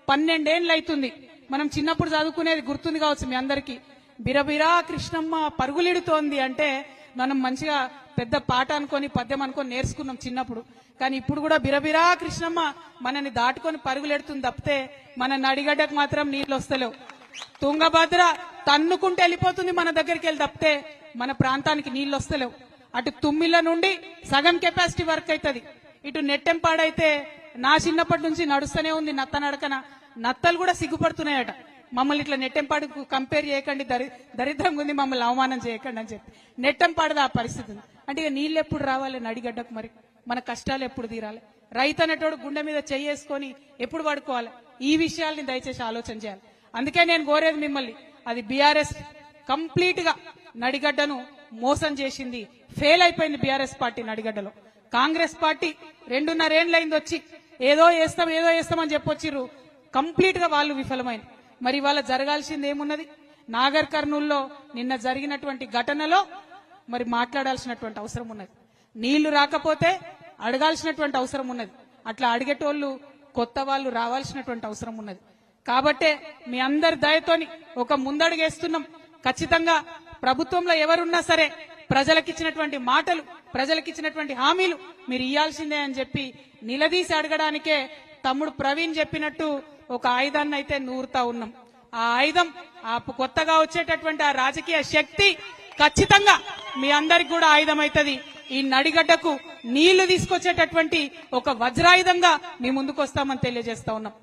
12 ఏళ్ళు అవుతుంది. మనం చిన్నప్పుడు చదువుకునేది గుర్తుంది కావచ్చు మీ అందరికీ. బిరబిరా కృష్ణమ్మ పరుగులిడుతోంది అంటే మనం మంచిగా పెద్ద పాట అనుకొని పద్యం అనుకొని నేర్చుకున్నాం చిన్నప్పుడు. కానీ ఇప్పుడు కూడా బిరబిరా కృష్ణమ్మ మనని దాటుకొని పరుగులెడుతుంది తప్పితే మన నడిగడ్డకు మాత్రం నీళ్ళు వస్తలేవు. తుంగభద్ర తన్నుకుంటే వెళ్ళిపోతుంది మన దగ్గరికి వెళ్ళి తప్పితే మన ప్రాంతానికి నీళ్ళు వస్తలేవు. అటు తుమ్మిళ్ళ నుండి సగం కెపాసిటీ వర్క్ అవుతుంది. ఇటు నెట్టెంపాడైతే నా చిన్నప్పటి నుంచి నడుస్తూనే ఉంది నత్త నడకన. నత్తలు కూడా సిగ్గుపడుతున్నాయట, మమ్మల్ని ఇట్లా నెట్టెంపాడుకు కంపేర్ చేయకండి, దరిద్రంగా ఉంది, మమ్మల్ని అవమానం చేయకండి అని చెప్పి. నెట్టెంపాడుది ఆ పరిస్థితి ఉంది. అంటే ఇక నీళ్ళు ఎప్పుడు రావాలి నడిగడ్డకు, మరి మన కష్టాలు ఎప్పుడు తీరాలి? రైతు అనేటోడు గుండె మీద చేసుకొని ఎప్పుడు పడుకోవాలి? ఈ విషయాల్ని దయచేసి ఆలోచన చేయాలి. అందుకే నేను కోరేది మిమ్మల్ని, అది బీఆర్ఎస్ కంప్లీట్ గా నడిగడ్డను మోసం చేసింది, ఫెయిల్ అయిపోయింది బీఆర్ఎస్ పార్టీ నడిగడ్డలో. కాంగ్రెస్ పార్టీ 2.5 ఏళ్ళైంది వచ్చి ఏదో చేస్తామని చెప్పొచ్చిర్రు, కంప్లీట్ గా వాళ్ళు విఫలమైంది. మరి వాళ్ళ జరగాల్సింది ఏమున్నది? నాగర్ కర్నూల్లో నిన్న జరిగినటువంటి ఘటనలో మరి మాట్లాడాల్సినటువంటి అవసరం ఉన్నది. నీళ్లు రాకపోతే అడగాల్సినటువంటి అవసరం ఉన్నది. అట్లా అడిగేటోళ్లు కొత్త వాళ్ళు రావాల్సినటువంటి అవసరం ఉన్నది. కాబట్టే మీ అందరి దయతోని ఒక ముందడుగేస్తున్నాం. ఖచ్చితంగా ప్రభుత్వంలో ఎవరున్నా సరే ప్రజలకిచ్చినటువంటి మాటలు, ప్రజలకిచ్చినటువంటి హామీలు మీరు ఇయ్యాల్సిందే అని చెప్పి నిలదీసి అడగడానికే తమ్ముడు ప్రవీణ్ చెప్పినట్టు ఒక ఆయుధాన్ని అయితే నూరుతా ఉన్నాం. ఆ ఆయుధం, ఆ కొత్తగా వచ్చేటటువంటి ఆ రాజకీయ శక్తి ఖచ్చితంగా మీ అందరికి కూడా ఆయుధం అవుతుంది. ఈ నడిగడ్డకు నీళ్లు తీసుకొచ్చేటటువంటి ఒక వజ్రాయుధంగా మీ ముందుకు వస్తామని తెలియజేస్తా ఉన్నాం.